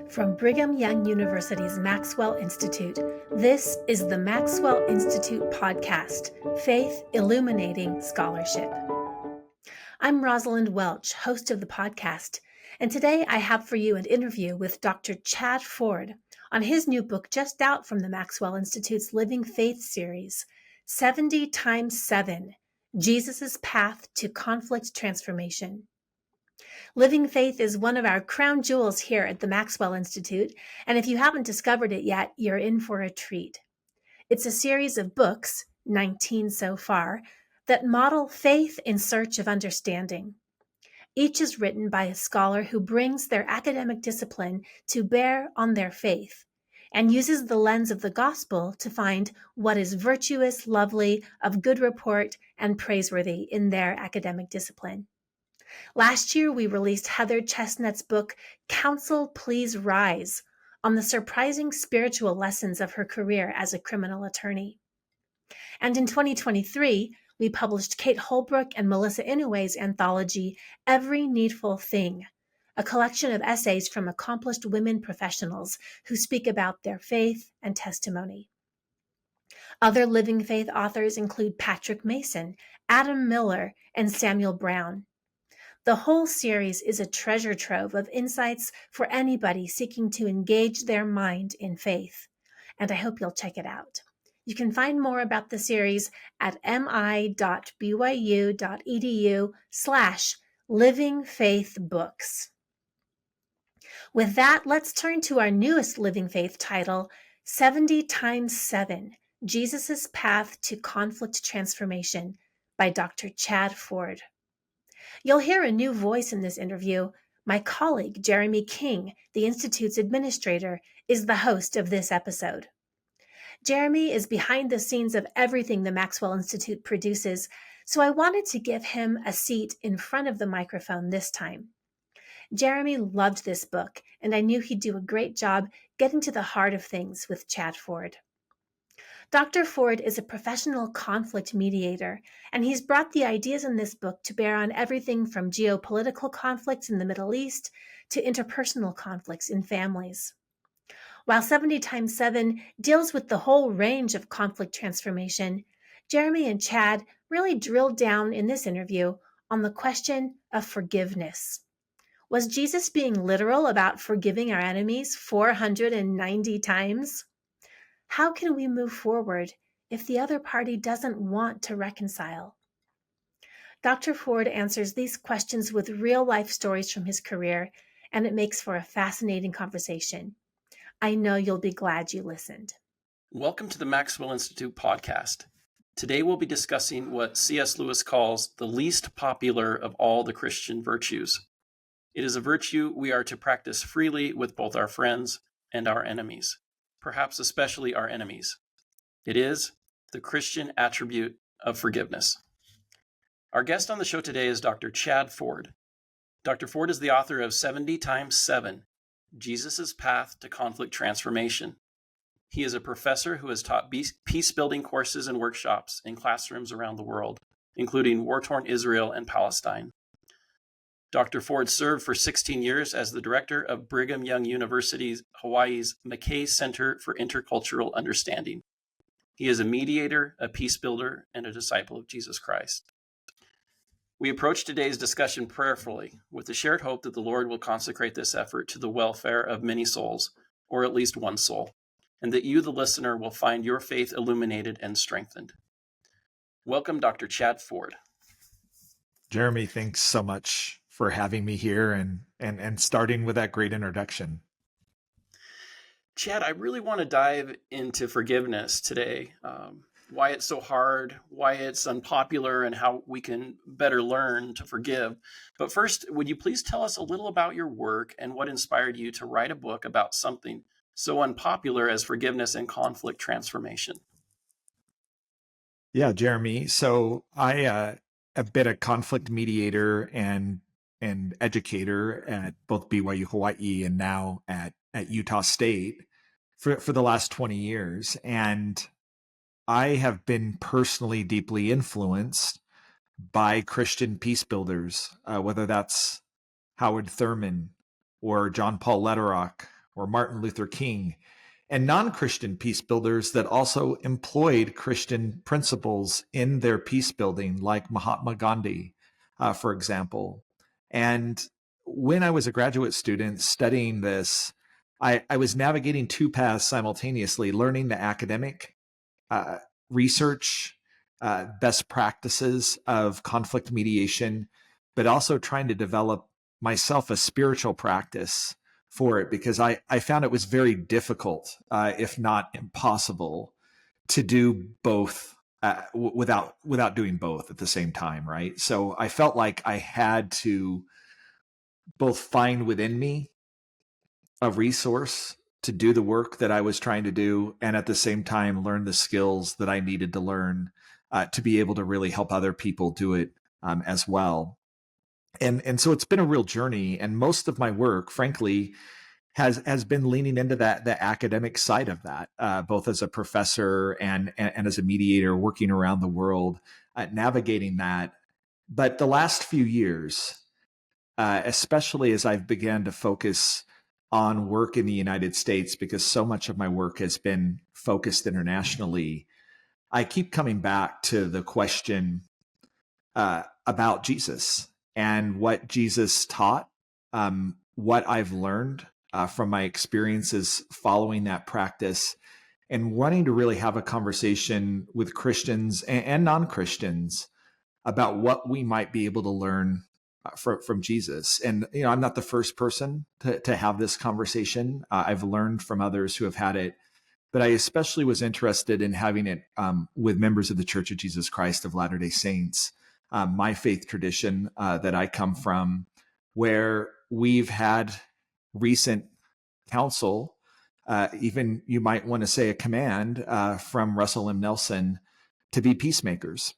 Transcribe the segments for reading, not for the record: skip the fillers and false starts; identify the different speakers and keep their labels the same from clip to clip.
Speaker 1: From Brigham Young University's Maxwell Institute, this is the Maxwell Institute podcast, Faith Illuminating Scholarship. I'm Rosalind Welch, host of the podcast, and today I have for you an interview with Dr. Chad Ford on his new book just out from the Maxwell Institute's Living Faith series, 70 times 7, Jesus' Path to Conflict Transformation. Living Faith is one of our crown jewels here at the Maxwell Institute, and if you haven't discovered it yet, you're in for a treat. It's a series of books, 19 so far, that model faith in search of understanding. Each is written by a scholar who brings their academic discipline to bear on their faith and uses the lens of the gospel to find what is virtuous, lovely, of good report, and praiseworthy in their academic discipline. Last year, we released Heather Chestnut's book, Counsel, Please Rise, on the surprising spiritual lessons of her career as a criminal attorney. And in 2023, we published Kate Holbrook and Melissa Inouye's anthology, Every Needful Thing, a collection of essays from accomplished women professionals who speak about their faith and testimony. Other living faith authors include Patrick Mason, Adam Miller, and Samuel Brown. The whole series is a treasure trove of insights for anybody seeking to engage their mind in faith, and I hope you'll check it out. You can find more about the series at mi.byu.edu/livingfaithbooks. With that, let's turn to our newest Living Faith title, 70 times 7, Jesus' Path to Conflict Transformation by Dr. Chad Ford. You'll hear a new voice in this interview. My colleague, Jeremy King, the Institute's administrator, is the host of this episode. Jeremy is behind the scenes of everything the Maxwell Institute produces, so I wanted to give him a seat in front of the microphone this time. Jeremy loved this book, and I knew he'd do a great job getting to the heart of things with Chad Ford. Dr. Ford is a professional conflict mediator, and he's brought the ideas in this book to bear on everything from geopolitical conflicts in the Middle East to interpersonal conflicts in families. While 70 times 7 deals with the whole range of conflict transformation, Jeremy and Chad really drilled down in this interview on the question of forgiveness. Was Jesus being literal about forgiving our enemies 490 times? How can we move forward if the other party doesn't want to reconcile? Dr. Ford answers these questions with real-life stories from his career, and it makes for a fascinating conversation. I know you'll be glad you listened.
Speaker 2: Welcome to the Maxwell Institute podcast. Today we'll be discussing what C.S. Lewis calls the least popular of all the Christian virtues. It is a virtue we are to practice freely with both our friends and our enemies, perhaps especially our enemies. It is the Christian attribute of forgiveness. Our guest on the show today is Dr. Chad Ford. Dr. Ford is the author of 70 times 7, Jesus' Path to Conflict Transformation. He is a professor who has taught peacebuilding courses and workshops in classrooms around the world, including war-torn Israel and Palestine. Dr. Ford served for 16 years as the director of Brigham Young University's Hawaii's McKay Center for Intercultural Understanding. He is a mediator, a peace builder, and a disciple of Jesus Christ. We approach today's discussion prayerfully with the shared hope that the Lord will consecrate this effort to the welfare of many souls, or at least one soul, and that you, the listener, will find your faith illuminated and strengthened. Welcome, Dr. Chad Ford.
Speaker 3: Jeremy, thanks so much for having me here and starting with that great introduction.
Speaker 2: Chad, I really want to dive into forgiveness today, why it's so hard, why it's unpopular, and how we can better learn to forgive. But first, would you please tell us a little about your work and what inspired you to write a book about something so unpopular as forgiveness and conflict transformation?
Speaker 3: Yeah, Jeremy. So I have been a conflict mediator and educator at both BYU Hawaii and now at Utah State for the last 20 years. And I have been personally deeply influenced by Christian peace builders, whether that's Howard Thurman or John Paul Lederach or Martin Luther King, and non-Christian peace builders that also employed Christian principles in their peace building, like Mahatma Gandhi, for example. And when I was a graduate student studying this, I was navigating two paths simultaneously, learning the academic uh, research, best practices of conflict mediation, but also trying to develop myself a spiritual practice for it, because I found it was very difficult, if not impossible, to do both without doing both at the same time, right? So I felt like I had to both find within me a resource to do the work that I was trying to do, and at the same time learn the skills that I needed to learn to be able to really help other people do it as well. And so it's been a real journey, and most of my work, frankly, has been leaning into the academic side of that, both as a professor and as a mediator, working around the world, navigating that. But the last few years, especially as I've began to focus on work in the United States, because so much of my work has been focused internationally, I keep coming back to the question about Jesus and what Jesus taught, what I've learned from my experiences following that practice, and wanting to really have a conversation with Christians and non-Christians about what we might be able to learn from Jesus. And, I'm not the first person to have this conversation. I've learned from others who have had it, but I especially was interested in having it with members of the Church of Jesus Christ of Latter-day Saints, my faith tradition that I come from, where we've had recent counsel, even you might want to say a command from Russell M. Nelson to be peacemakers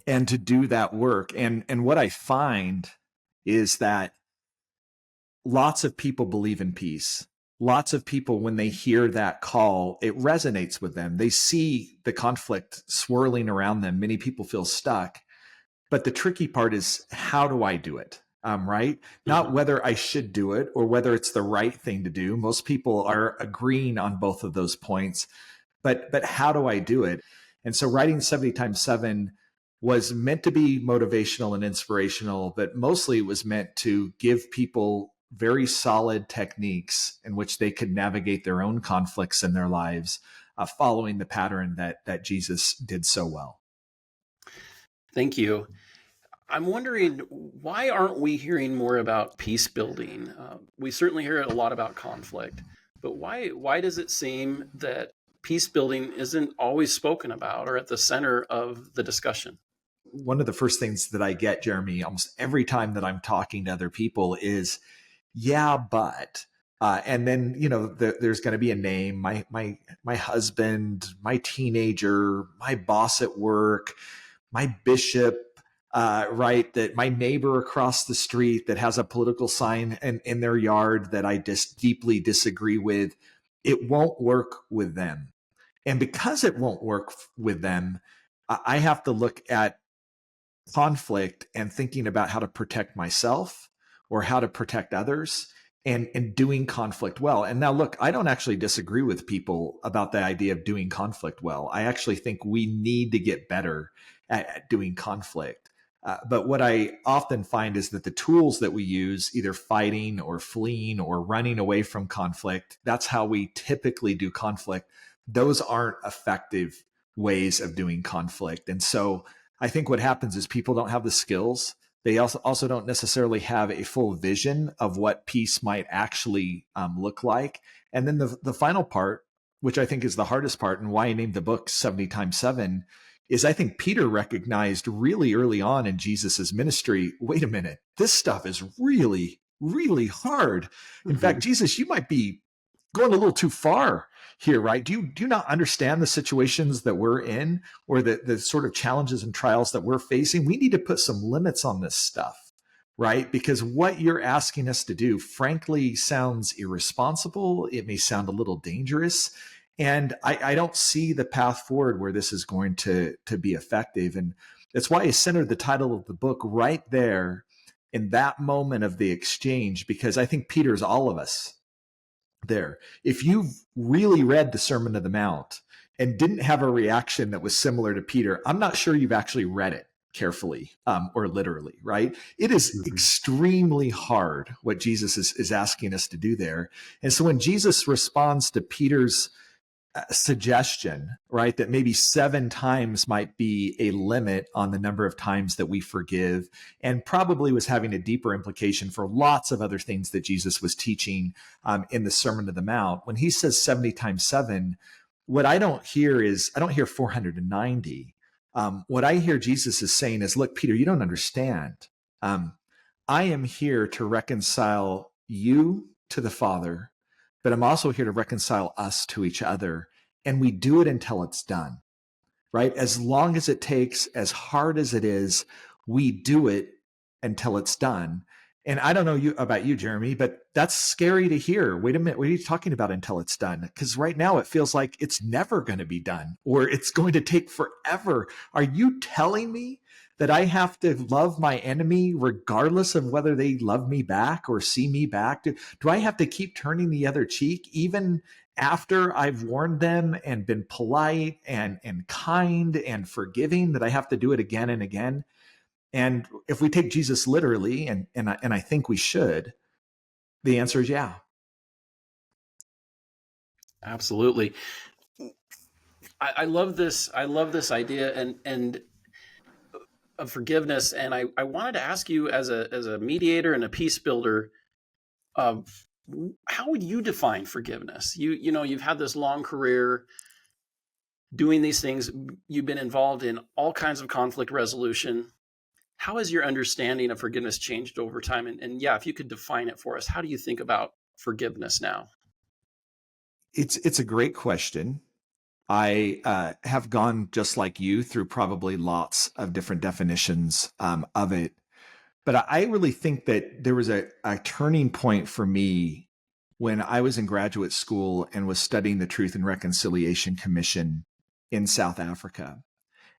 Speaker 3: and to do that work. And what I find is that lots of people believe in peace. Lots of people, when they hear that call, it resonates with them. They see the conflict swirling around them. Many people feel stuck. But the tricky part is, how do I do it? Right? Not whether I should do it or whether it's the right thing to do. Most people are agreeing on both of those points. But how do I do it? And so writing 70 times 7 was meant to be motivational and inspirational, but mostly it was meant to give people very solid techniques in which they could navigate their own conflicts in their lives, following the pattern that Jesus did so well.
Speaker 2: Thank you. I'm wondering, why aren't we hearing more about peace building? We certainly hear a lot about conflict, but why does it seem that peace building isn't always spoken about or at the center of the discussion?
Speaker 3: One of the first things that I get, Jeremy, almost every time that I'm talking to other people is, yeah, but, and then, there's going to be a name, my husband, my teenager, my boss at work, my bishop, right? That my neighbor across the street that has a political sign in their yard that I just deeply disagree with. It won't work with them. And because it won't work with them, I have to look at conflict and thinking about how to protect myself or how to protect others, and doing conflict well. And now look, I don't actually disagree with people about the idea of doing conflict well. I actually think we need to get better at doing conflict. But what I often find is that the tools that we use, either fighting or fleeing or running away from conflict, that's how we typically do conflict. Those aren't effective ways of doing conflict. And so I think what happens is people don't have the skills. They also don't necessarily have a full vision of what peace might actually look like. And then the final part, which I think is the hardest part and why I named the book 70 times 7, is I think Peter recognized really early on in Jesus's ministry, wait a minute, this stuff is really, really hard. In fact, Jesus, you might be going a little too far here, right? Do you not understand the situations that we're in, or the sort of challenges and trials that we're facing? We need to put some limits on this stuff, right? Because what you're asking us to do, frankly, sounds irresponsible. It may sound a little dangerous. And I don't see the path forward where this is going to be effective. And that's why I centered the title of the book right there in that moment of the exchange, because I think Peter's all of us there. If you've really read the Sermon on the Mount and didn't have a reaction that was similar to Peter, I'm not sure you've actually read it carefully or literally, right? It is extremely hard what Jesus is asking us to do there. And so when Jesus responds to Peter's suggestion, right, that maybe 7 times might be a limit on the number of times that we forgive, and probably was having a deeper implication for lots of other things that Jesus was teaching in the Sermon on the Mount. When he says 70 times 7, what I don't hear 490. What I hear Jesus is saying is, look, Peter, you don't understand. I am here to reconcile you to the Father, but I'm also here to reconcile us to each other. And we do it until it's done, right? As long as it takes, as hard as it is, we do it until it's done. And I don't know about you, Jeremy, but that's scary to hear. Wait a minute, what are you talking about until it's done? Because right now it feels like it's never going to be done, or it's going to take forever. Are you telling me that I have to love my enemy regardless of whether they love me back or see me back? Do I have to keep turning the other cheek even after I've warned them and been polite and kind and forgiving, that I have to do it again and again? And if we take Jesus literally, and I think we should, the answer is yeah.
Speaker 2: Absolutely. I love this. I love this idea and of forgiveness. And I wanted to ask you, as a mediator and a peace builder, how would you define forgiveness? You've had this long career doing these things. You've been involved in all kinds of conflict resolution. How has your understanding of forgiveness changed over time? And yeah, if you could define it for us, how do you think about forgiveness now?
Speaker 3: It's a great question. I have gone, just like you, through probably lots of different definitions of it. But I really think that there was a turning point for me when I was in graduate school and was studying the Truth and Reconciliation Commission in South Africa.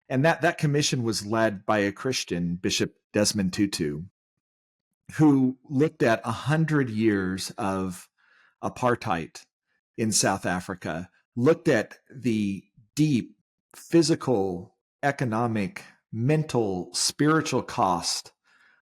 Speaker 3: And that commission was led by a Christian, Bishop Desmond Tutu, who looked at 100 years of apartheid in South Africa, looked at the deep physical, economic, mental, spiritual cost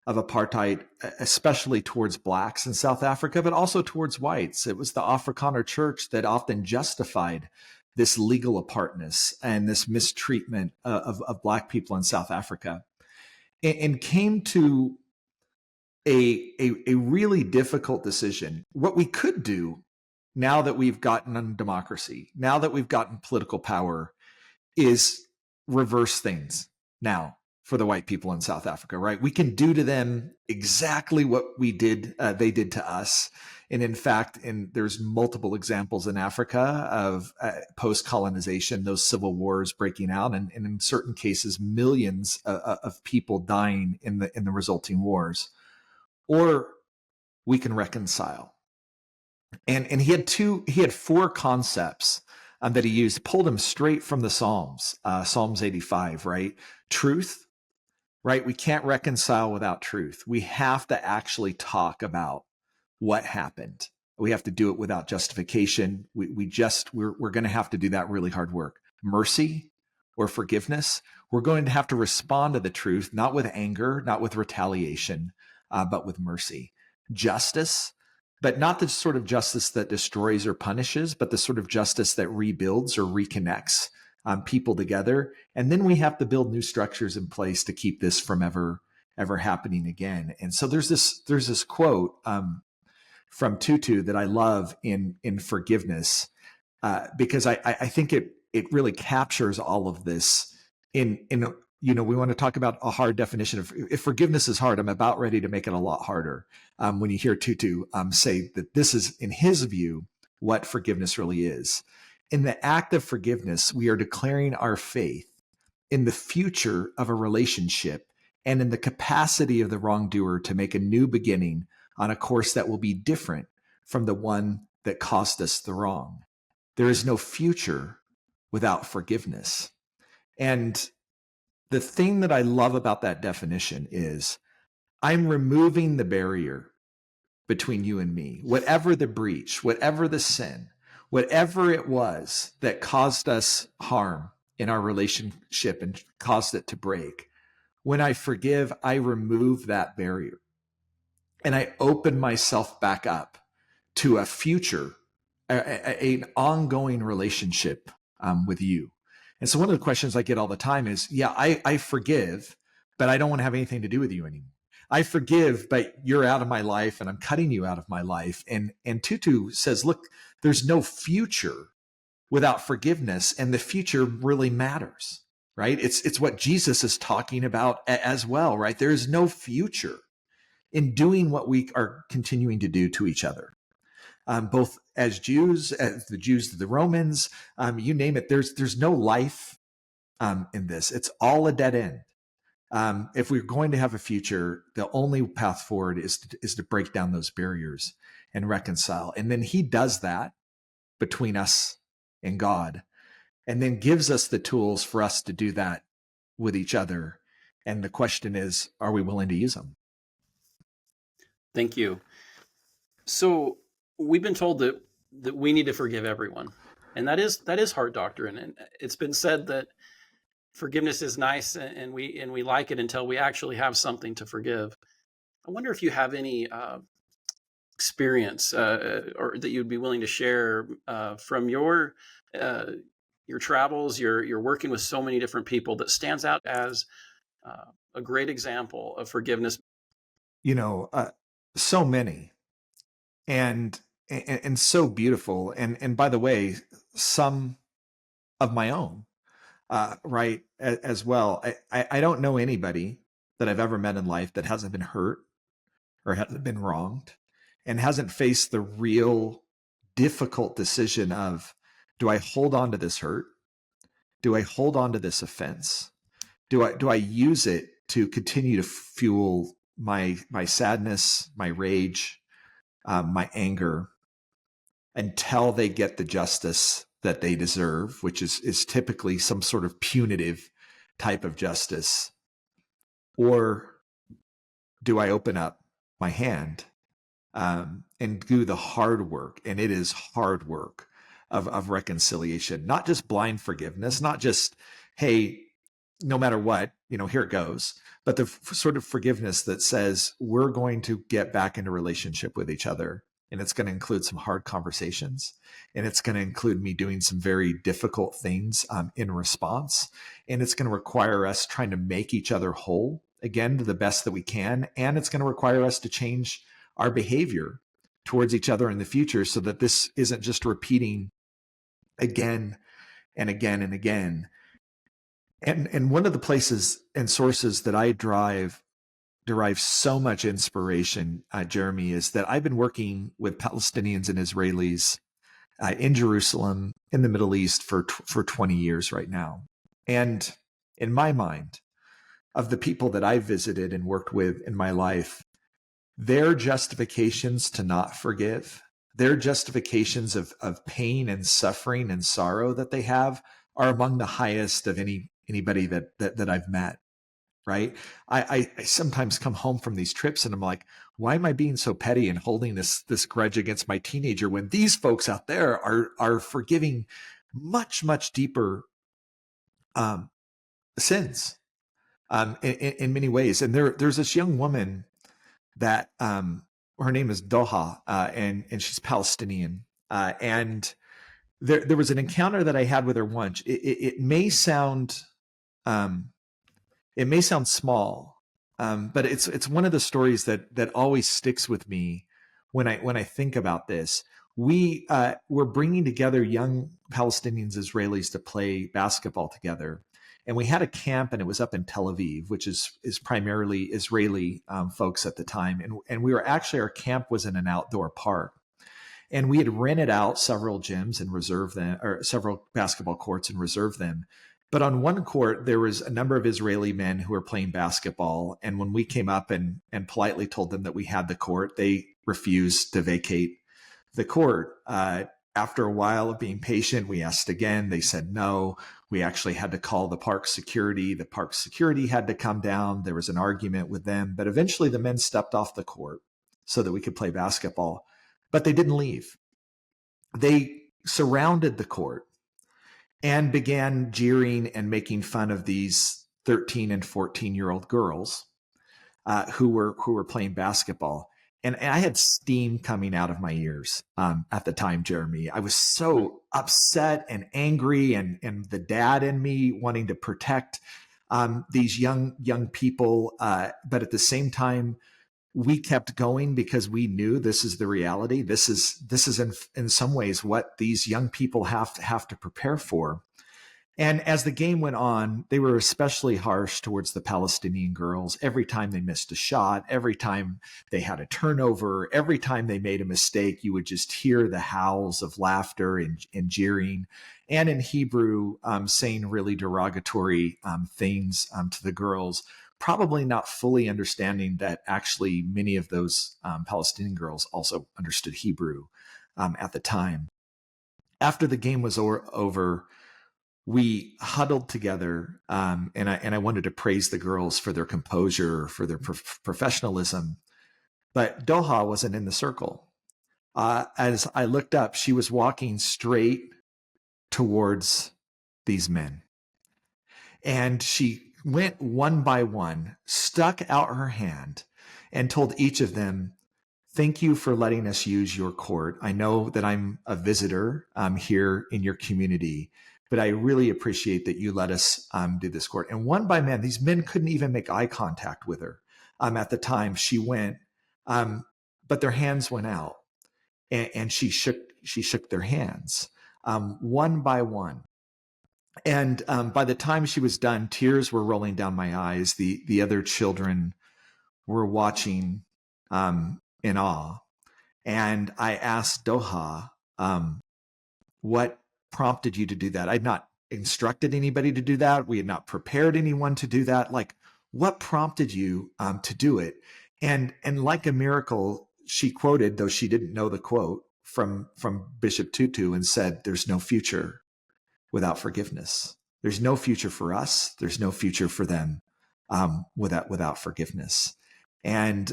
Speaker 3: of apartheid, especially towards blacks in South Africa, but also towards whites. It was the Afrikaner church that often justified this legal apartness and this mistreatment of black people in South Africa, and came to a really difficult decision. What we could do, now that we've gotten democracy, now that we've gotten political power, is reverse things now for the white people in South Africa, right? We can do to them exactly what they did to us. And in fact, there's multiple examples in Africa of post-colonization, those civil wars breaking out, and in certain cases, millions of people dying in the resulting wars. Or we can reconcile. And he had 4 concepts that he used, pulled them straight from the Psalms, Psalms 85, right? Truth, right? We can't reconcile without truth. We have to actually talk about what happened. We have to do it without justification. We're going to have to do that really hard work. Mercy or forgiveness, we're going to have to respond to the truth, not with anger, not with retaliation, but with mercy. Justice, but not the sort of justice that destroys or punishes, but the sort of justice that rebuilds or reconnects people together. And then we have to build new structures in place to keep this from ever happening again. And so there's this quote from Tutu that I love in forgiveness, because I think it really captures all of this in we want to talk about a hard definition of, if forgiveness is hard, I'm about ready to make it a lot harder. When you hear Tutu say that this is, in his view, what forgiveness really is. In the act of forgiveness, we are declaring our faith in the future of a relationship and in the capacity of the wrongdoer to make a new beginning on a course that will be different from the one that caused us the wrong. There is no future without forgiveness. And the thing that I love about that definition is I'm removing the barrier between you and me, whatever the breach, whatever the sin, whatever it was that caused us harm in our relationship and caused it to break. When I forgive, I remove that barrier and I open myself back up to a future, an ongoing relationship with you. And so one of the questions I get all the time is, yeah, I forgive, but I don't want to have anything to do with you anymore. I forgive, but you're out of my life and I'm cutting you out of my life. And Tutu says, look, there's no future without forgiveness, and the future really matters, right? It's what Jesus is talking about as well, right? There is no future in doing what we are continuing to do to each other. Both as Jews, as the Jews to the Romans, you name it, there's no life in this. It's all a dead end. If we're going to have a future, the only path forward is to break down those barriers and reconcile. And then he does that between us and God, and then gives us the tools for us to do that with each other. And the question is, are we willing to use them?
Speaker 2: Thank you. So we've been told that we need to forgive everyone, and that is hard doctrine. And it's been said that forgiveness is nice, and we like it until we actually have something to forgive. I wonder if you have any experience or that you'd be willing to share from your travels. You're working with so many different people that stands out as a great example of forgiveness.
Speaker 3: So many, and so beautiful. And by the way, some of my own, right, as well. I don't know anybody that I've ever met in life that hasn't been hurt or hasn't been wronged and hasn't faced the real difficult decision of, do I hold on to this hurt? Do I hold on to this offense? Do I use it to continue to fuel my sadness, my rage, my anger, until they get the justice that they deserve, which is typically some sort of punitive type of justice? Or do I open up my hand and do the hard work? And it is hard work of reconciliation, not just blind forgiveness, not just, hey, no matter what, here it goes, but the sort of forgiveness that says we're going to get back into relationship with each other. And it's going to include some hard conversations, and it's going to include me doing some very difficult things in response. And it's going to require us trying to make each other whole again to the best that we can. And it's going to require us to change our behavior towards each other in the future so that this isn't just repeating again and again and again. And one of the places and sources that I derive so much inspiration, Jeremy, is that I've been working with Palestinians and Israelis in Jerusalem, in the Middle East for 20 years right now. And in my mind, of the people that I've visited and worked with in my life, their justifications to not forgive, their justifications of pain and suffering and sorrow that they have are among the highest of anybody that I've met. Right. I sometimes come home from these trips and I'm like, why am I being so petty and holding this grudge against my teenager when these folks out there are forgiving much, much deeper sins in many ways. And there's this young woman that her name is Doha, and she's Palestinian. And there was an encounter that I had with her once. It may sound small, but it's one of the stories that always sticks with me when I think about this. We're bringing together young Palestinians, Israelis to play basketball together, and we had a camp, and it was up in Tel Aviv, which is primarily Israeli folks at the time, and we were actually, our camp was in an outdoor park. And we had rented out several gyms and reserved them, or several basketball courts and reserved them. But on one court, there was a number of Israeli men who were playing basketball. And when we came up and politely told them that we had the court, they refused to vacate the court. After a while of being patient, we asked again. They said no. We actually had to call the park security. The park security had to come down. There was an argument with them, but eventually the men stepped off the court so that we could play basketball. But they didn't leave. They surrounded the court and began jeering and making fun of these 13 and 14-year-old girls who were playing basketball. And I had steam coming out of my ears at the time, Jeremy. I was so upset and angry, and the dad in me wanting to protect these young people. But at the same time, we kept going because we knew this is the reality. This is in some ways what these young people have to prepare for. And as the game went on, they were especially harsh towards the Palestinian girls. Every time they missed a shot, every time they had a turnover, every time they made a mistake, you would just hear the howls of laughter and jeering, and in Hebrew, saying really derogatory things to the girls, probably not fully understanding that actually many of those Palestinian girls also understood Hebrew at the time. After the game was over, we huddled together, and I wanted to praise the girls for their composure, for their professionalism. But Doha wasn't in the circle. As I looked up, she was walking straight towards these men. And she went one by one, stuck out her hand, and told each of them, "Thank you for letting us use your court. I know that I'm a visitor here in your community, but I really appreciate that you let us do this court." And one by man, these men couldn't even make eye contact with her at the time she went, but their hands went out, and she shook their hands one by one. And by the time she was done, tears were rolling down my eyes. The other children were watching in awe. And I asked Doha, what prompted you to do that? I'd not instructed anybody to do that. We had not prepared anyone to do that. Like, what prompted you to do it? And like a miracle, she quoted, though she didn't know the quote, from Bishop Tutu, and said, "There's no future without forgiveness. There's no future for us. There's no future for them without forgiveness." And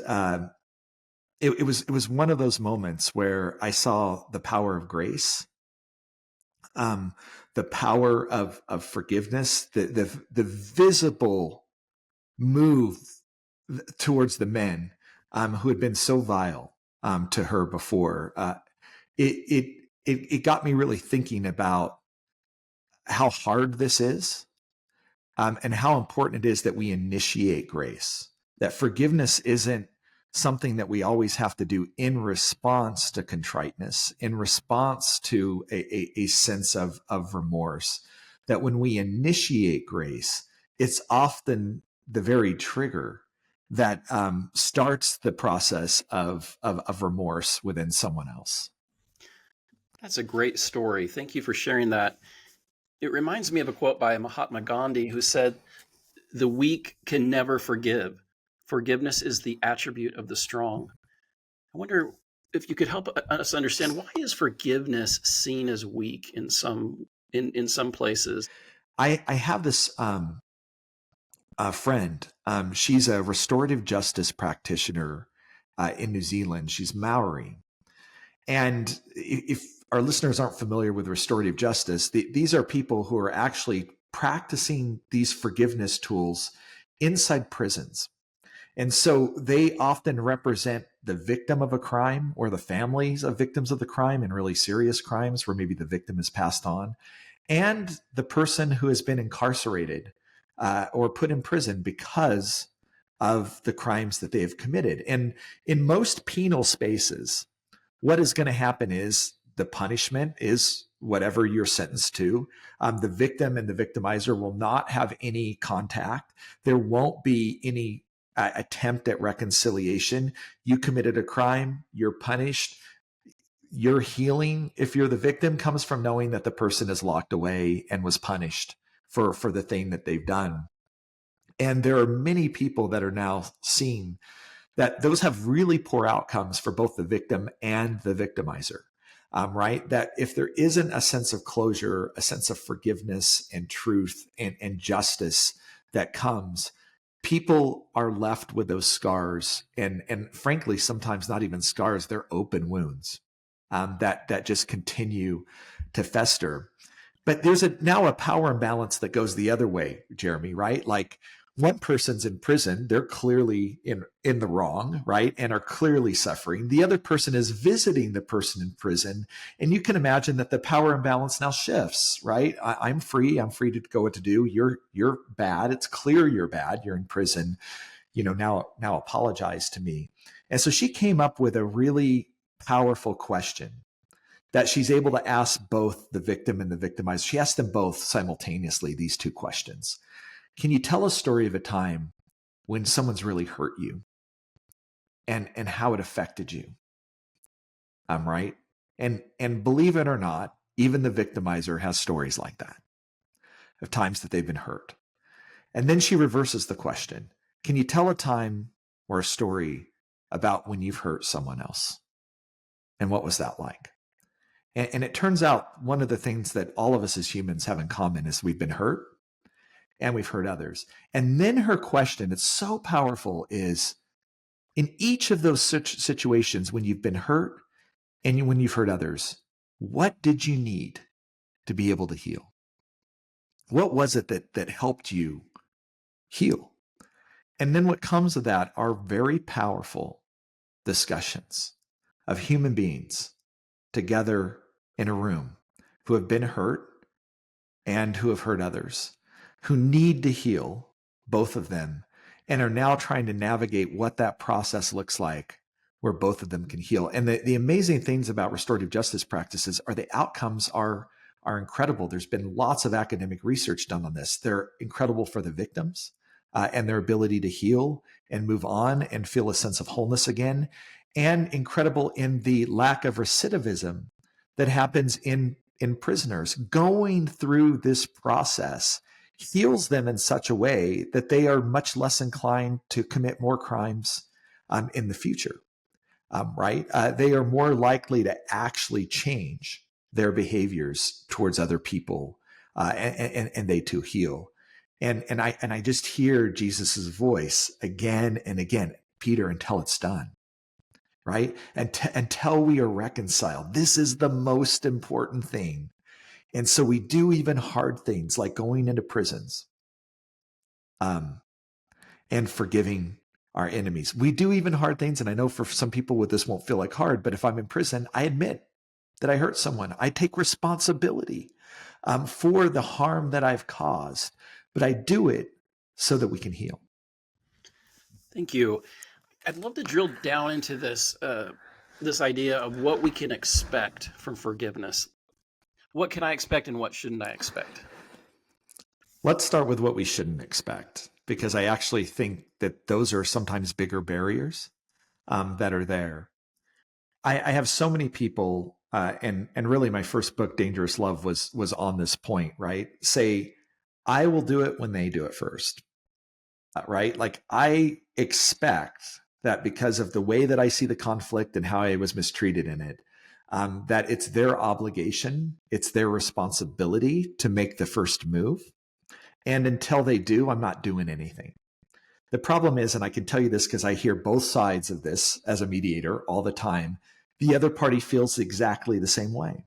Speaker 3: it was one of those moments where I saw the power of grace, the power of forgiveness, the visible move towards the men who had been so vile to her before. It got me really thinking about how hard this is, and how important it is that we initiate grace, that forgiveness isn't something that we always have to do in response to contriteness, in response to a sense of remorse, that when we initiate grace, it's often the very trigger that starts the process of remorse within someone else.
Speaker 2: That's a great story. Thank you for sharing that. It reminds me of a quote by Mahatma Gandhi, who said, "The weak can never forgive. Forgiveness is the attribute of the strong." I wonder if you could help us understand, why is forgiveness seen as weak in some places?
Speaker 3: I have this friend. She's a restorative justice practitioner in New Zealand. She's Maori. And if our listeners aren't familiar with restorative justice, these are people who are actually practicing these forgiveness tools inside prisons. And so they often represent the victim of a crime or the families of victims of the crime in really serious crimes where maybe the victim is passed on, and the person who has been incarcerated or put in prison because of the crimes that they have committed. And in most penal spaces, what is going to happen is the punishment is whatever you're sentenced to. The victim and the victimizer will not have any contact. There won't be any attempt at reconciliation. You committed a crime, you're punished. Your healing, if you're the victim, comes from knowing that the person is locked away and was punished for the thing that they've done. And there are many people that are now seeing that those have really poor outcomes for both the victim and the victimizer. right? That if there isn't a sense of closure, a sense of forgiveness and truth and justice that comes, people are left with those scars, and frankly, sometimes not even scars, they're open wounds that just continue to fester. But there's now a power imbalance that goes the other way, Jeremy, right? Like, one person's in prison, they're clearly in the wrong, right? And are clearly suffering. The other person is visiting the person in prison. And you can imagine that the power imbalance now shifts, right? I'm free. I'm free to go what to do. You're bad. It's clear you're bad. You're in prison. Now apologize to me. And so she came up with a really powerful question that she's able to ask both the victim and the victimized. She asked them both simultaneously these two questions. Can you tell a story of a time when someone's really hurt you and how it affected you? Right? And believe it or not, even the victimizer has stories like that of times that they've been hurt. And then she reverses the question. Can you tell a time or a story about when you've hurt someone else? And what was that like? And it turns out one of the things that all of us as humans have in common is we've been hurt and we've hurt others. And then her question, it's so powerful, is in each of those situations when you've been hurt and when you've hurt others, what did you need to be able to heal? What was it that helped you heal? And then what comes of that are very powerful discussions of human beings together in a room who have been hurt and who have hurt others, who need to heal, both of them, and are now trying to navigate what that process looks like where both of them can heal. And the amazing things about restorative justice practices are the outcomes are incredible. There's been lots of academic research done on this. They're incredible for the victims and their ability to heal and move on and feel a sense of wholeness again, and incredible in the lack of recidivism that happens in prisoners. Going through this process heals them in such a way that they are much less inclined to commit more crimes in the future, right? They are more likely to actually change their behaviors towards other people, and they too heal. And I just hear Jesus's voice again and again, Peter, until it's done. Right? Until we are reconciled. This is the most important thing. And so we do even hard things like going into prisons and forgiving our enemies. We do even hard things. And I know for some people this won't feel like hard, but if I'm in prison, I admit that I hurt someone. I take responsibility for the harm that I've caused, but I do it so that we can heal.
Speaker 2: Thank you. I'd love to drill down into this idea of what we can expect from forgiveness. What can I expect and what shouldn't I expect?
Speaker 3: Let's start with what we shouldn't expect, because I actually think that those are sometimes bigger barriers that are there. I have so many people, and really my first book, Dangerous Love, was on this point, right? Say, I will do it when they do it first, right? Like, I expect that because of the way that I see the conflict and how I was mistreated in it, that it's their obligation, it's their responsibility to make the first move. And until they do, I'm not doing anything. The problem is, and I can tell you this because I hear both sides of this as a mediator all the time, the other party feels exactly the same way.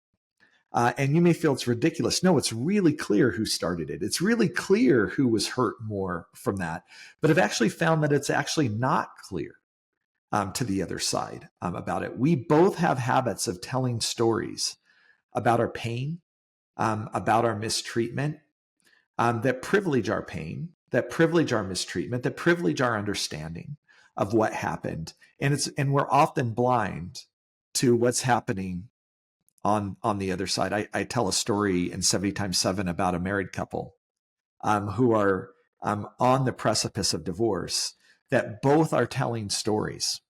Speaker 3: And you may feel it's ridiculous. No, it's really clear who started it. It's really clear who was hurt more from that. But I've actually found that it's actually not clear to the other side about it. We both have habits of telling stories about our pain, about our mistreatment, that privilege our pain, that privilege our mistreatment, that privilege our understanding of what happened. And we're often blind to what's happening on the other side. I tell a story in 70 times 7 about a married couple who are on the precipice of divorce, that both are telling stories,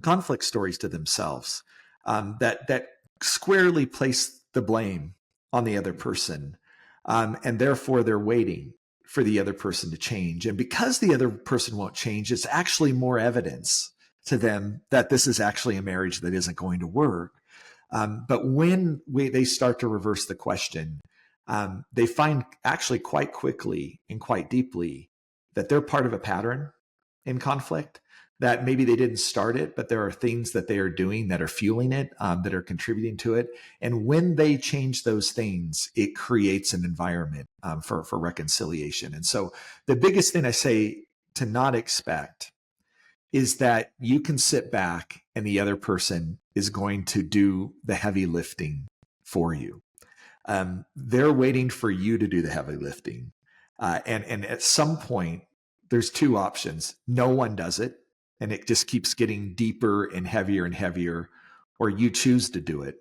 Speaker 3: conflict stories to themselves, that squarely place the blame on the other person. And therefore they're waiting for the other person to change. And because the other person won't change, it's actually more evidence to them that this is actually a marriage that isn't going to work. But when they start to reverse the question, they find actually quite quickly and quite deeply that they're part of a pattern in conflict, that maybe they didn't start it, but there are things that they are doing that are fueling it, that are contributing to it. And when they change those things, it creates an environment for reconciliation. And so the biggest thing I say to not expect is that you can sit back and the other person is going to do the heavy lifting for you. They're waiting for you to do the heavy lifting. And at some point, there's two options. No one does it, and it just keeps getting deeper and heavier, or you choose to do it.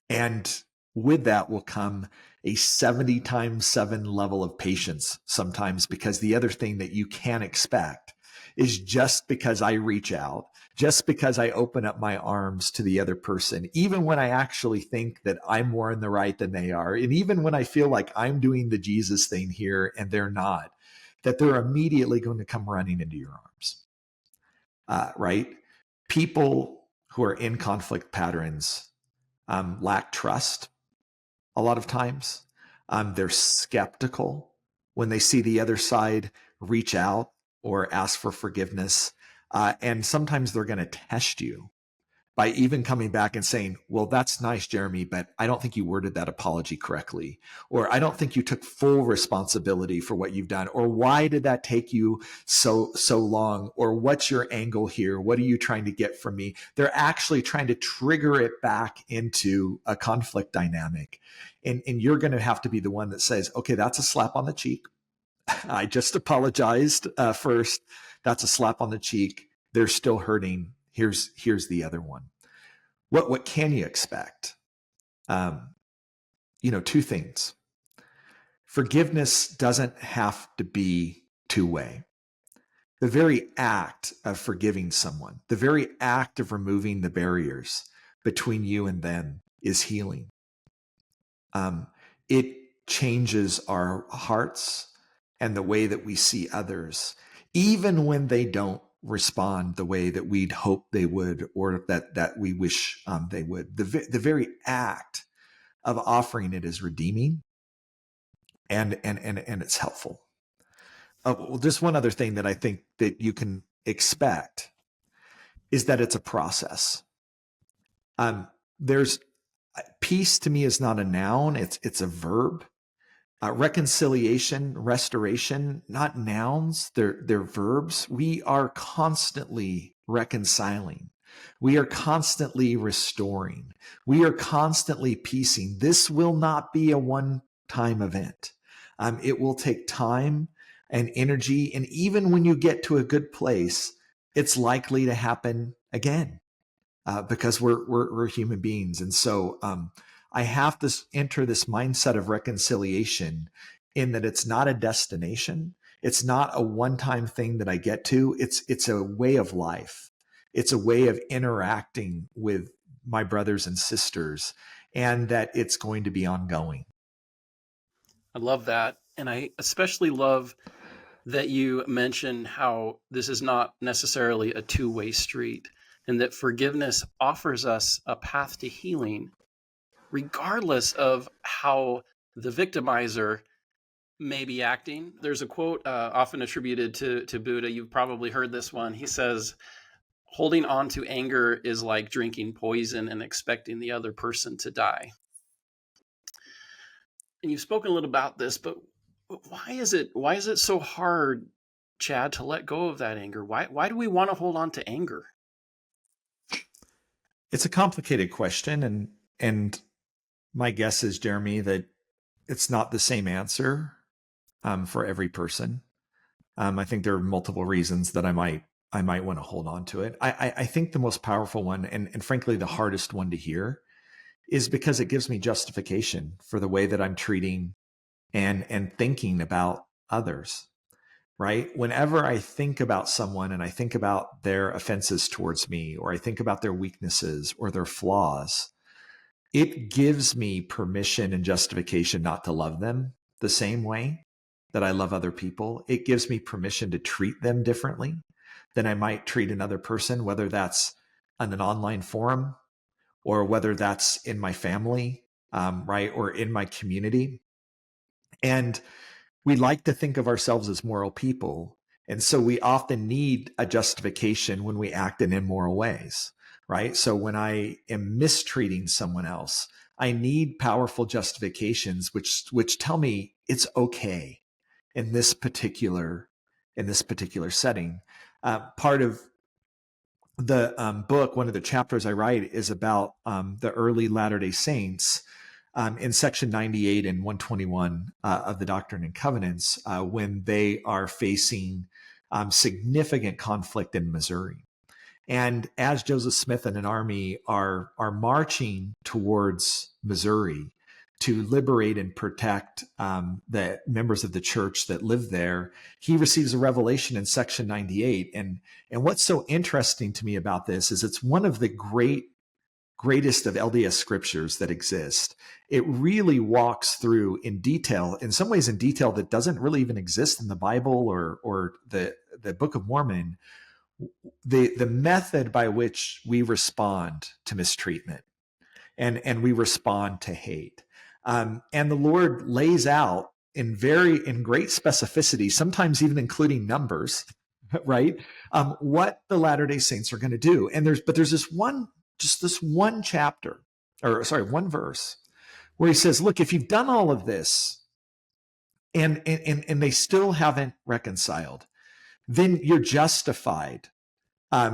Speaker 3: And with that will come a 70 times 7 level of patience sometimes, because the other thing that you can't expect is just because I reach out, just because I open up my arms to the other person, even when I actually think that I'm more in the right than they are, and even when I feel like I'm doing the Jesus thing here and they're not, that they're immediately going to come running into your arms, right? People who are in conflict patterns lack trust a lot of times. They're skeptical when they see the other side reach out or ask for forgiveness. And sometimes they're going to test you by even coming back and saying, well, that's nice, Jeremy, but I don't think you worded that apology correctly. Or I don't think you took full responsibility for what you've done. Or why did that take you so long? Or what's your angle here? What are you trying to get from me? They're actually trying to trigger it back into a conflict dynamic. And you're going to have to be the one that says, okay, that's a slap on the cheek. I just apologized first. That's a slap on the cheek. They're still hurting. Here's the other one. What can you expect? Two things. Forgiveness doesn't have to be two-way. The very act of forgiving someone, the very act of removing the barriers between you and them is healing. It changes our hearts and the way that we see others, even when they don't respond the way that we'd hope they would, or that we wish they would. The very act of offering it is redeeming, and it's helpful. Well, just one other thing that I think that you can expect is that it's a process. There's peace to me is not a noun; it's a verb. Reconciliation, restoration, not nouns, they're verbs. We are constantly reconciling. We are constantly restoring. We are constantly piecing. This will not be a one-time event. It will take time and energy. And even when you get to a good place, it's likely to happen again because we're human beings. And so, I have to enter this mindset of reconciliation in that it's not a destination. It's not a one-time thing that I get to. It's a way of life. It's a way of interacting with my brothers and sisters, and that it's going to be ongoing.
Speaker 2: I love that. And I especially love that you mentioned how this is not necessarily a two-way street, and that forgiveness offers us a path to healing, regardless of how the victimizer may be acting. There's a quote often attributed to Buddha. You've probably heard this one. He says, holding on to anger is like drinking poison and expecting the other person to die. And you've spoken a little about this, but why is it so hard, Chad, to let go of that anger? Why do we want to hold on to anger?
Speaker 3: It's a complicated question, and my guess is, Jeremy, that it's not the same answer for every person. I think there are multiple reasons that I might want to hold on to it. I think the most powerful one, and frankly the hardest one to hear, is because it gives me justification for the way that I'm treating and thinking about others. Right? Whenever I think about someone and I think about their offenses towards me, or I think about their weaknesses or their flaws, it gives me permission and justification not to love them the same way that I love other people. It gives me permission to treat them differently than I might treat another person, whether that's on an online forum or whether that's in my family, right, or in my community. And we like to think of ourselves as moral people. And so we often need a justification when we act in immoral ways, right? So when I am mistreating someone else, I need powerful justifications which tell me it's okay in this particular setting. Part of the book, one of the chapters I write is about the early Latter-day Saints in section 98 and 121 of the Doctrine and Covenants when they are facing significant conflict in Missouri. And as Joseph Smith and an army are marching towards Missouri to liberate and protect the members of the church that live there, he receives a revelation in section 98. And what's so interesting to me about this is it's one of the greatest of LDS scriptures that exist. It really walks through in detail, in some ways in detail that doesn't really even exist in the Bible or the Book of Mormon, the method by which we respond to mistreatment and we respond to hate. And the Lord lays out in great specificity, sometimes even including numbers, right? What the Latter-day Saints are going to do. And there's this one chapter, one verse where he says, look, if you've done all of this and they still haven't reconciled, then you're justified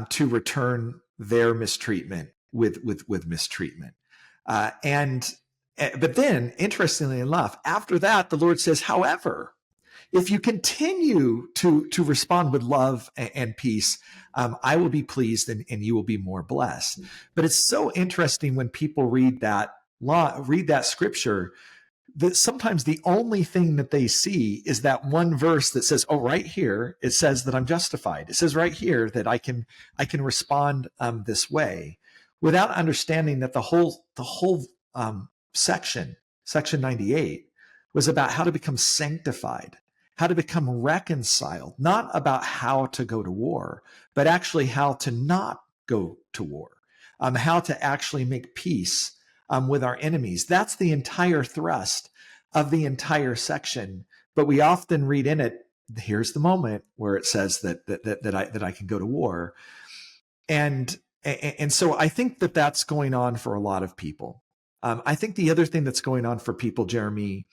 Speaker 3: to return their mistreatment with mistreatment. But then, interestingly enough, after that, the Lord says, however, if you continue to respond with love and peace, I will be pleased and you will be more blessed. But it's so interesting when people read that scripture, that sometimes the only thing that they see is that one verse that says, oh, right here, it says that I'm justified. It says right here that I can respond this way, without understanding that the whole section 98 was about how to become sanctified, how to become reconciled, not about how to go to war, but actually how to not go to war, how to actually make peace with our enemies. That's the entire thrust of the entire section. But we often read in it, here's the moment where it says that I can go to war. And so I think that that's going on for a lot of people. I think the other thing that's going on for people, Jeremy,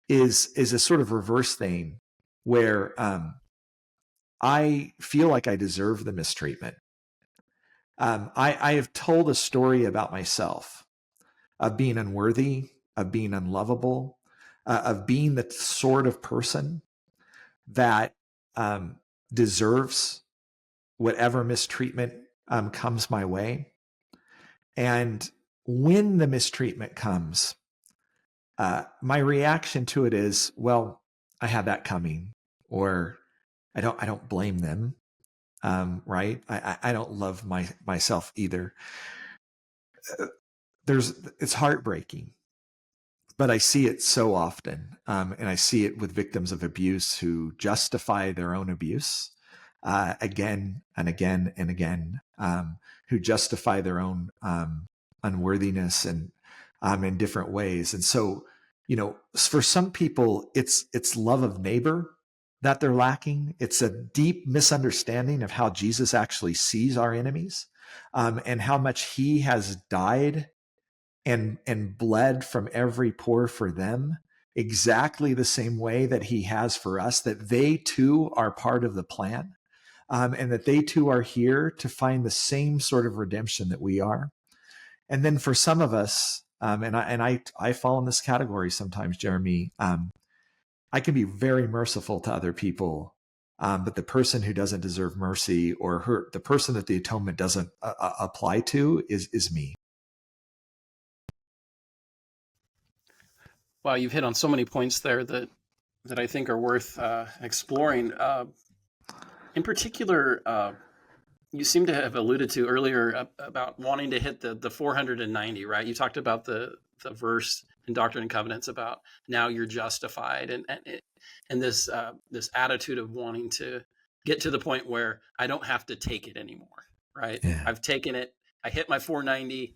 Speaker 3: is a sort of reverse thing where I feel like I deserve the mistreatment. I have told a story about myself of being unworthy, of being unlovable, of being the sort of person that deserves whatever mistreatment comes my way. And when the mistreatment comes, my reaction to it is, well, I had that coming, or I don't blame them, right? I don't love myself either. It's heartbreaking, but I see it so often, and I see it with victims of abuse who justify their own abuse again and again and again, who justify their own unworthiness and in different ways. And so, for some people, it's love of neighbor that they're lacking. It's a deep misunderstanding of how Jesus actually sees our enemies, and how much he has died and bled from every pore for them, exactly the same way that he has for us, that they too are part of the plan, and that they too are here to find the same sort of redemption that we are. And then for some of us, and I fall in this category sometimes, Jeremy, I can be very merciful to other people, but the person who doesn't deserve mercy, or the person that the atonement doesn't apply to, is me.
Speaker 2: Wow, you've hit on so many points there that I think are worth exploring. In particular, you seem to have alluded to earlier about wanting to hit the 490, right? You talked about the verse in Doctrine and Covenants about now you're justified, and this attitude of wanting to get to the point where I don't have to take it anymore, right?
Speaker 3: Yeah.
Speaker 2: I've taken it. I hit my 490.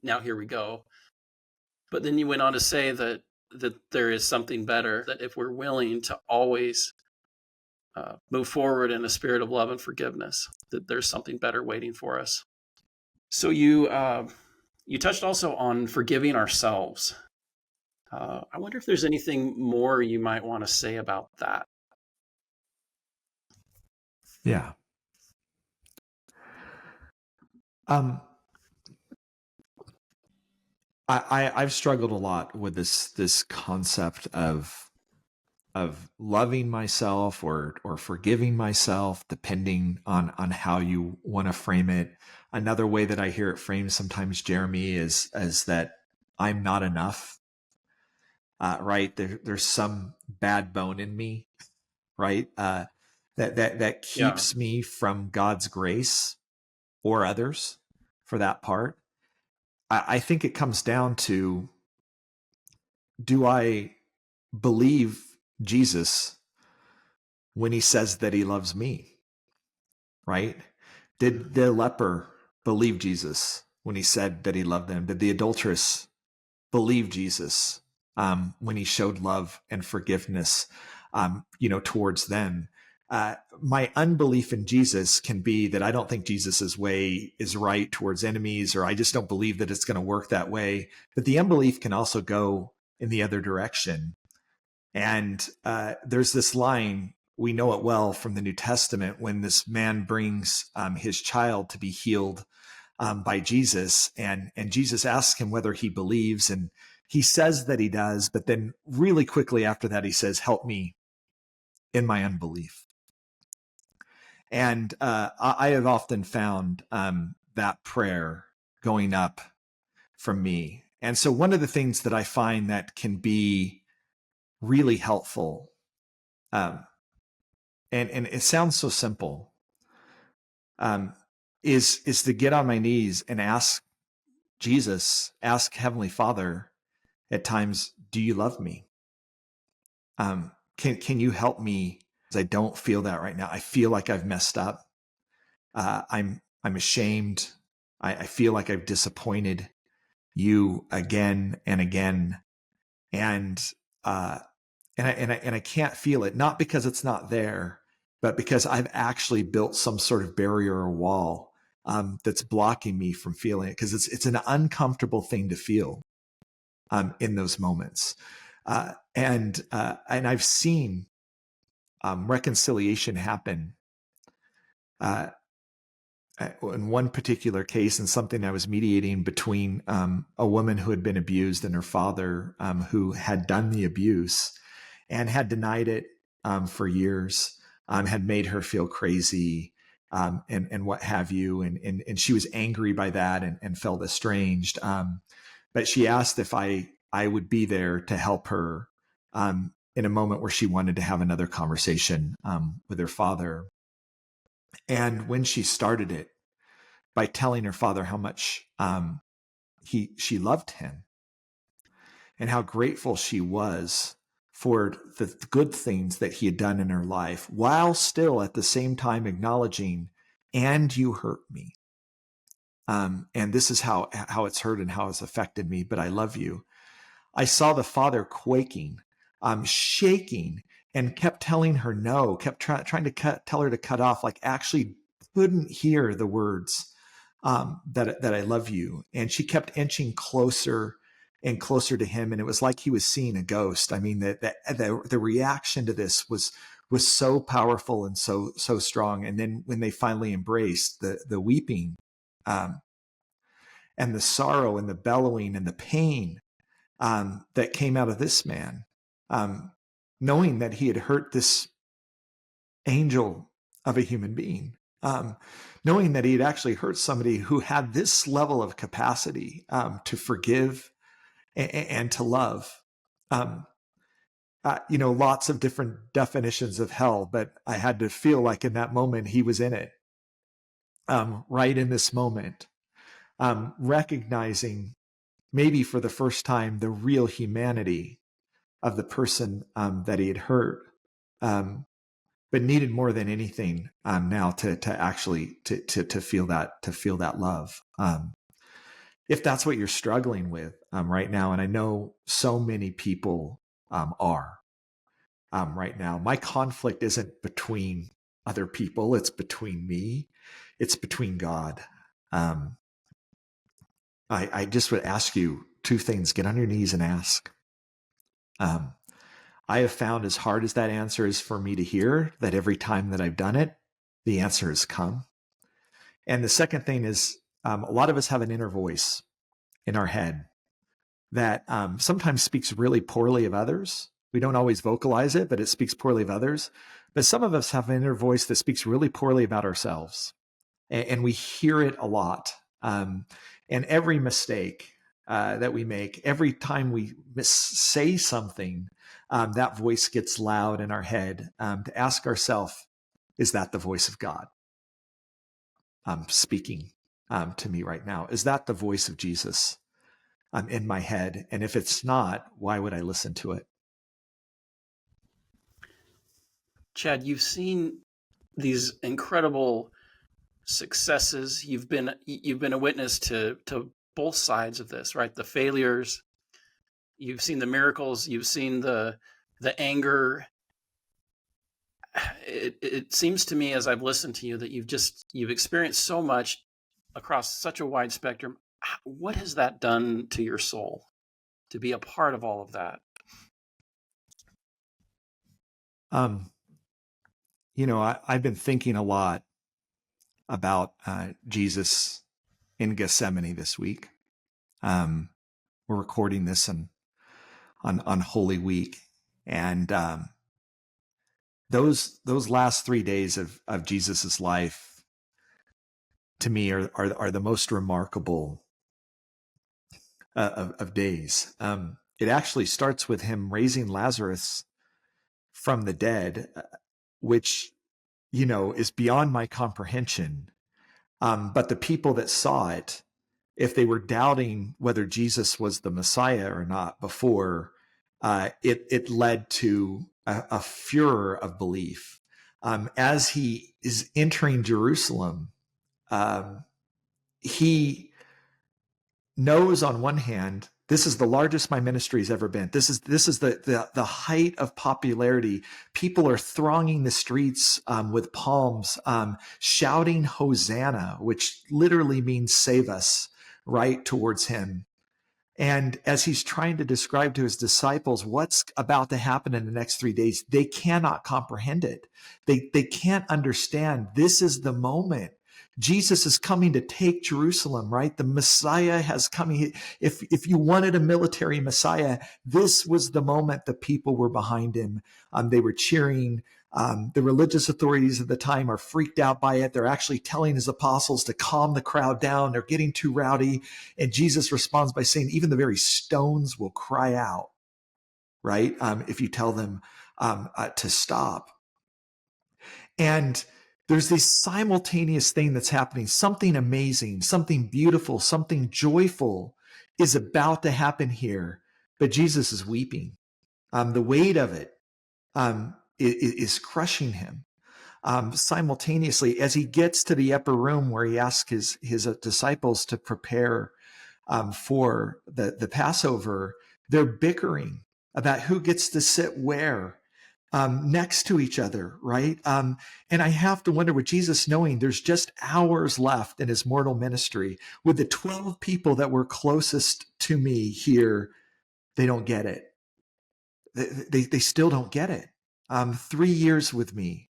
Speaker 2: now here we go. But then you went on to say that there is something better, that if we're willing to always move forward in a spirit of love and forgiveness, that there's something better waiting for us. So you touched also on forgiving ourselves. I wonder if there's anything more you might want to say about that.
Speaker 3: Yeah. I've struggled a lot with this concept of loving myself or forgiving myself, depending on how you want to frame it. Another way that I hear it framed sometimes, Jeremy, is that I'm not enough. Right? There's some bad bone in me, right? That keeps me from God's grace or others, for that part. I think it comes down to, do I believe Jesus when he says that he loves me? Right? Did the leper believe Jesus when he said that he loved them? Did the adulteress believe Jesus when he showed love and forgiveness, towards them? My unbelief in Jesus can be that I don't think Jesus's way is right towards enemies, or I just don't believe that it's going to work that way. But the unbelief can also go in the other direction. And there's this line, we know it well from the New Testament, when this man brings his child to be healed by Jesus, and Jesus asks him whether he believes, and he says that he does, but then really quickly after that he says, "Help me in my unbelief." And I have often found that prayer going up from me. And so one of the things that I find that can be really helpful, and it sounds so simple, is to get on my knees and ask Jesus, ask Heavenly Father at times, do you love me? Can you help me? Because I don't feel that right now. I feel like I've messed up. I'm ashamed. I feel like I've disappointed you again and again, and I can't feel it, not because it's not there, but because I've actually built some sort of barrier or wall that's blocking me from feeling it, because it's an uncomfortable thing to feel in those moments, and I've seen reconciliation happen. In one particular case, and something I was mediating between a woman who had been abused and her father, who had done the abuse and had denied it for years, had made her feel crazy, and what have you. And she was angry by that and felt estranged. But she asked if I would be there to help her in a moment where she wanted to have another conversation with her father. And when she started it by telling her father how much she loved him and how grateful she was for the good things that he had done in her life, while still at the same time acknowledging, and you hurt me. And this is how it's hurt and how it's affected me, but I love you. I saw the father quaking, shaking, and kept telling her no, kept trying to tell her to cut off, like actually couldn't hear the words that I love you. And she kept inching closer and closer to him, and it was like he was seeing a ghost. I mean, the reaction to this was so powerful and so strong. And then when they finally embraced, the weeping, and the sorrow and the bellowing and the pain that came out of this man, knowing that he had hurt this angel of a human being, knowing that he had actually hurt somebody who had this level of capacity to forgive and to love. Lots of different definitions of hell, but I had to feel like in that moment he was in it, right in this moment, recognizing maybe for the first time the real humanity of the person that he had hurt, but needed more than anything now to actually to feel that love. if that's what you're struggling with right now, and I know so many people are right now, my conflict isn't between other people, it's between me, it's between God. I just would ask you two things. Get on your knees and ask. I have found, as hard as that answer is for me to hear, that every time that I've done it, the answer has come. And the second thing is, a lot of us have an inner voice in our head that sometimes speaks really poorly of others. We don't always vocalize it, but it speaks poorly of others. But some of us have an inner voice that speaks really poorly about ourselves. And we hear it a lot. And every mistake that we make, every time we say something, that voice gets loud in our head to ask ourselves, is that the voice of God speaking to me right now? Is that the voice of Jesus in my head? And if it's not, why would I listen to it?
Speaker 2: Chad, you've seen these incredible successes. You've been a witness to both sides of this, right? The failures. You've seen the miracles. You've seen the anger. It seems to me, as I've listened to you, that you've experienced so much across such a wide spectrum. What has that done to your soul to be a part of all of that?
Speaker 3: I've been thinking a lot about Jesus in Gethsemane this week. We're recording this on Holy Week, and those last 3 days of Jesus's life, to me, are the most remarkable of days. It actually starts with him raising Lazarus from the dead, which is beyond my comprehension. But the people that saw it, if they were doubting whether Jesus was the Messiah or not before, it led to a furor of belief. As he is entering Jerusalem, he knows on one hand, this is the largest my ministry has ever been. This is the height of popularity. People are thronging the streets with palms, shouting Hosanna, which literally means save us, right towards him. And as he's trying to describe to his disciples what's about to happen in the next 3 days, they cannot comprehend it. They can't understand. This is the moment. Jesus is coming to take Jerusalem, right? The Messiah has come. If you wanted a military Messiah, this was the moment the people were behind him. They were cheering. The religious authorities at the time are freaked out by it. They're actually telling his apostles to calm the crowd down. They're getting too rowdy. And Jesus responds by saying, even the very stones will cry out, right? If you tell them to stop. And there's this simultaneous thing that's happening. Something amazing, something beautiful, something joyful is about to happen here. But Jesus is weeping. The weight of it is crushing him. Simultaneously, as he gets to the upper room where he asks his disciples to prepare for the Passover, they're bickering about who gets to sit where next to each other, right? And I have to wonder, with Jesus knowing there's just hours left in his mortal ministry, with the 12 people that were closest to me here, they don't get it. They still don't get it. 3 years with me,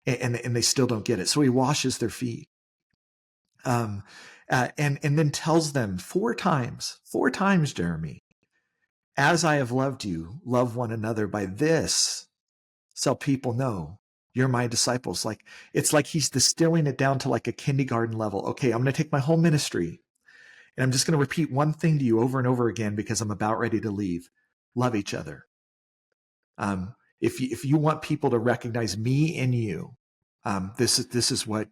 Speaker 3: and they still don't get it. So he washes their feet, and then tells them 4 times, Jeremy, as I have loved you, love one another. By this, so people know you're my disciples. It's like he's distilling it down to like a kindergarten level. Okay, I'm going to take my whole ministry, and I'm just going to repeat one thing to you over and over again because I'm about ready to leave. Love each other. If you want people to recognize me in you, this is what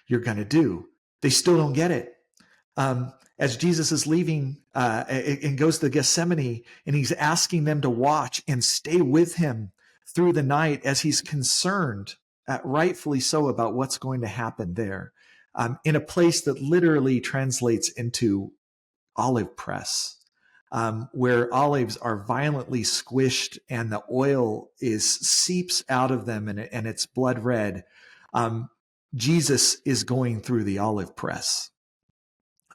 Speaker 3: you're going to do. They still don't get it. As Jesus is leaving and goes to Gethsemane, and he's asking them to watch and stay with him through the night as he's concerned, rightfully so, about what's going to happen there, in a place that literally translates into olive press, where olives are violently squished and the oil seeps out of them and it's blood red. Jesus is going through the olive press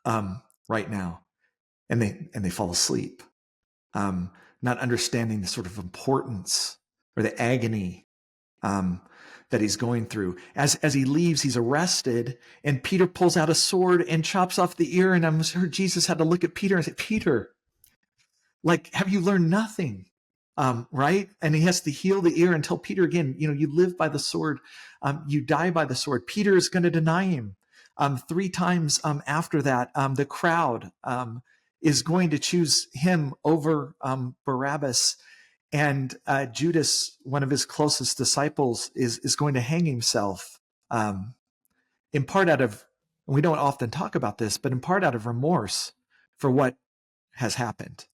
Speaker 3: right now, and they fall asleep, not understanding the sort of importance or the agony that he's going through. As he leaves, he's arrested, and Peter pulls out a sword and chops off the ear. And I'm sure Jesus had to look at Peter and say, Peter, like, have you learned nothing? Right? And he has to heal the ear and tell Peter again, you live by the sword, you die by the sword. Peter is going to deny him 3 times after that. The crowd is going to choose him over Barabbas. And Judas, one of his closest disciples, is going to hang himself, in part out of, we don't often talk about this, but in part out of remorse for what has happened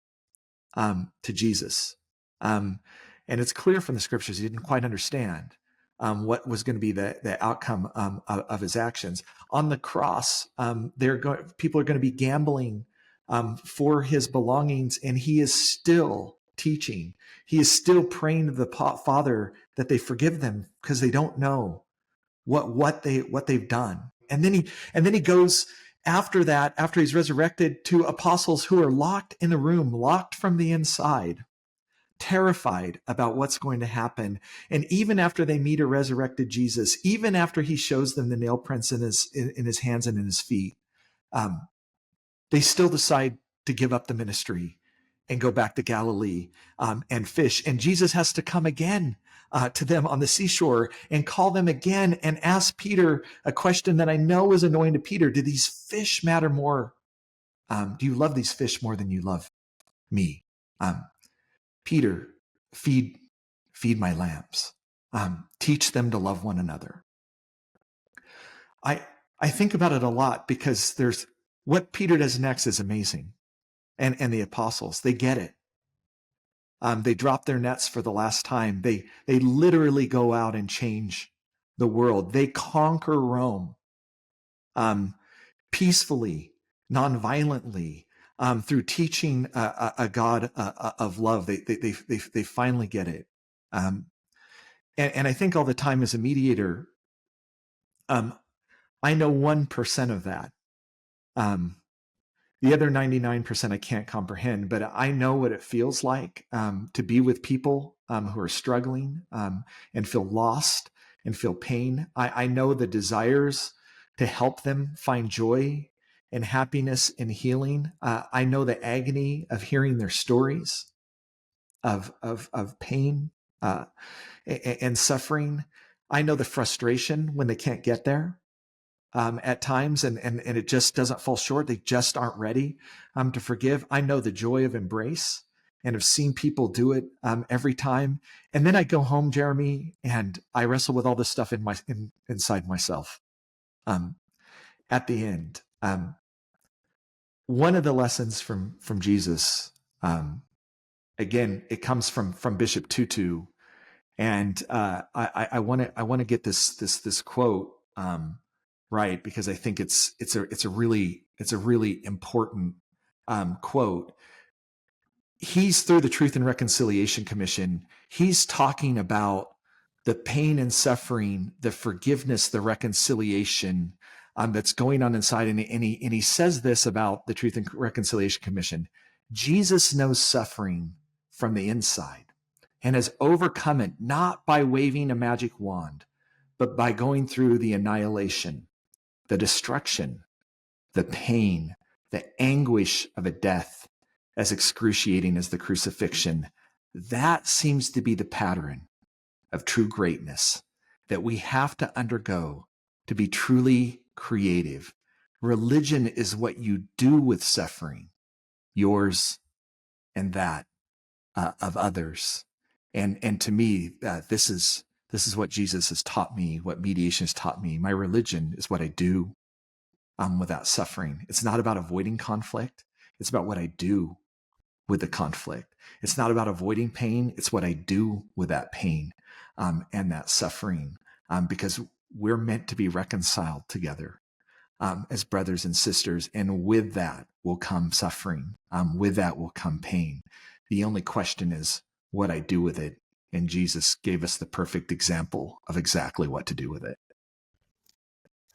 Speaker 3: to Jesus. And it's clear from the scriptures he didn't quite understand what was going to be the outcome of his actions. On the cross, people are going to be gambling for his belongings, and he is still teaching. He is still praying to the Father that they forgive them because they don't know what they've done. And then he goes after that, after he's resurrected, to apostles who are locked in a room, locked from the inside, terrified about what's going to happen. And even after they meet a resurrected Jesus, even after he shows them the nail prints in his hands and in his feet, they still decide to give up the ministry and go back to Galilee and fish. And Jesus has to come again to them on the seashore and call them again and ask Peter a question that I know is annoying to Peter. Do these fish matter more? Do you love these fish more than you love me? Peter, feed my lambs. Teach them to love one another. I think about it a lot because there's what Peter does next is amazing. And the apostles, they get it. They drop their nets for the last time. They literally go out and change the world. They conquer Rome peacefully, non-violently, through teaching a God of love. They finally get it. And I think all the time as a mediator, I know 1% of that. The other 99% I can't comprehend, but I know what it feels like to be with people who are struggling and feel lost and feel pain. I know the desires to help them find joy and happiness and healing. I know the agony of hearing their stories of pain and suffering. I know the frustration when they can't get there. At times, and it just doesn't fall short. They just aren't ready to forgive. I know the joy of embrace and have seen people do it every time. And then I go home, Jeremy, and I wrestle with all this stuff inside myself. At the end, one of the lessons from Jesus, again, it comes from Bishop Tutu, and I want to get this quote. Right, because I think it's a really important quote. He's through the Truth and Reconciliation Commission. He's talking about the pain and suffering, the forgiveness, the reconciliation that's going on inside. And he says this about the Truth and Reconciliation Commission. Jesus knows suffering from the inside and has overcome it not by waving a magic wand, but by going through the annihilation, the destruction, the pain, the anguish of a death as excruciating as the crucifixion. That seems to be the pattern of true greatness that we have to undergo to be truly creative. Religion is what you do with suffering, yours and that of others. And to me, this is what Jesus has taught me, what mediation has taught me. My religion is what I do without suffering. It's not about avoiding conflict. It's about what I do with the conflict. It's not about avoiding pain. It's what I do with that pain and that suffering, because we're meant to be reconciled together. as brothers and sisters. And with that will come suffering. With that will come pain. The only question is what I do with it. And Jesus gave us the perfect example of exactly what to do with it.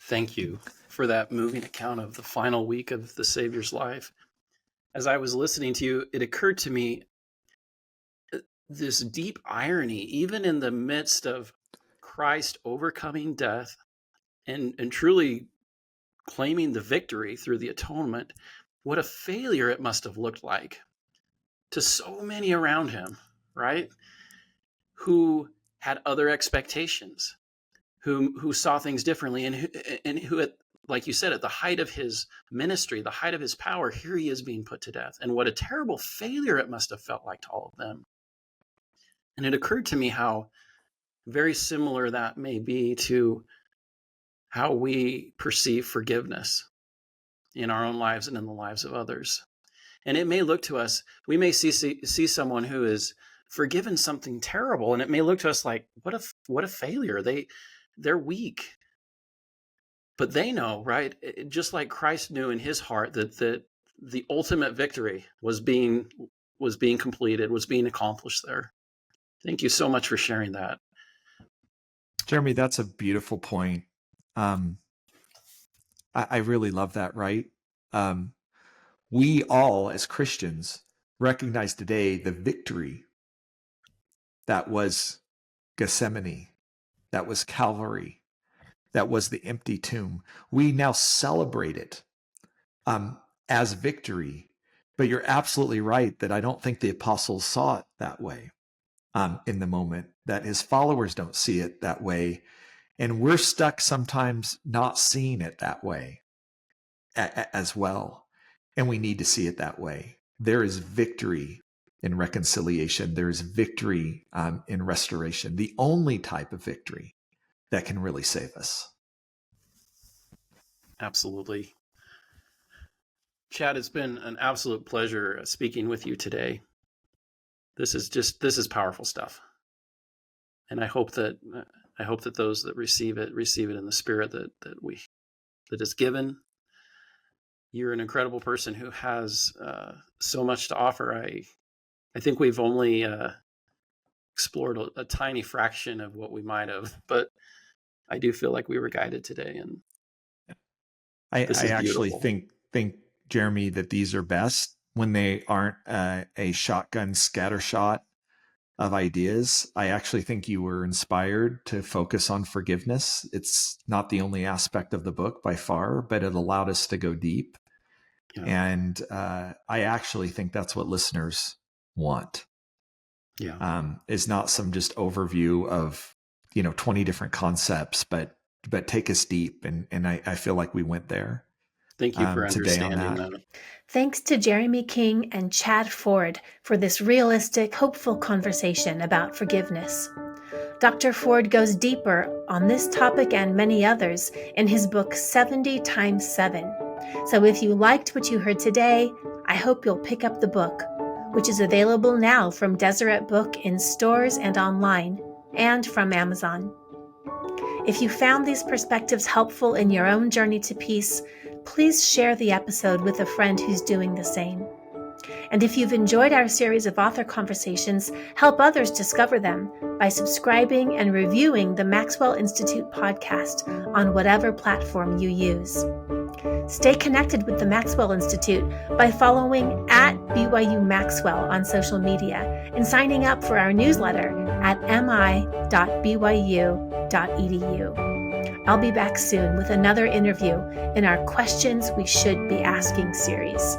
Speaker 2: Thank you for that moving account of the final week of the Savior's life. As I was listening to you, it occurred to me this deep irony, even in the midst of Christ overcoming death and truly claiming the victory through the atonement, what a failure it must have looked like to so many around him, right? Who had other expectations, who saw things differently, and who, like you said, at the height of his ministry, the height of his power, here he is being put to death. And what a terrible failure it must have felt like to all of them. And it occurred to me how very similar that may be to how we perceive forgiveness in our own lives and in the lives of others. And it may look to us, we may see someone who is forgiven something terrible, and it may look to us like, what a failure. They're weak. But they know, right? Just like Christ knew in his heart that the ultimate victory was being completed, was being accomplished there. Thank you so much for sharing that.
Speaker 3: Jeremy, that's a beautiful point. I really love that, right? We all, as Christians, recognize today the victory that was Gethsemane, that was Calvary, that was the empty tomb. We now celebrate it as victory. But you're absolutely right that I don't think the apostles saw it that way in the moment, that his followers don't see it that way. And we're stuck sometimes not seeing it that way as well. And we need to see it that way. There is victory in reconciliation. There is victory in restoration. The only type of victory that can really save us.
Speaker 2: Absolutely. Chad, it's been an absolute pleasure speaking with you today. This is powerful stuff. And I hope that those that receive it in the spirit that is given. You're an incredible person who has so much to offer. I think we've only explored a tiny fraction of what we might have, but I do feel like we were guided today. And
Speaker 3: I actually think, Jeremy, that these are best when they aren't a shotgun scattershot of ideas. I actually think you were inspired to focus on forgiveness. It's not the only aspect of the book by far, but it allowed us to go deep. Yeah. And I actually think that's what listeners want. Yeah. Is not some just overview of 20 different concepts, but take us deep. And I feel like we went there.
Speaker 2: Thank you for understanding that.
Speaker 1: Thanks to Jeremy King and Chad Ford for this realistic, hopeful conversation about forgiveness. Dr. Ford goes deeper on this topic and many others in his book 70 times 7. So if you liked what you heard today, I hope you'll pick up the book, which is available now from Deseret Book in stores and online, and from Amazon. If you found these perspectives helpful in your own journey to peace, please share the episode with a friend who's doing the same. And if you've enjoyed our series of author conversations, help others discover them by subscribing and reviewing the Maxwell Institute podcast on whatever platform you use. Stay connected with the Maxwell Institute by following @BYU Maxwell on social media and signing up for our newsletter at mi.byu.edu. I'll be back soon with another interview in our Questions We Should Be Asking series.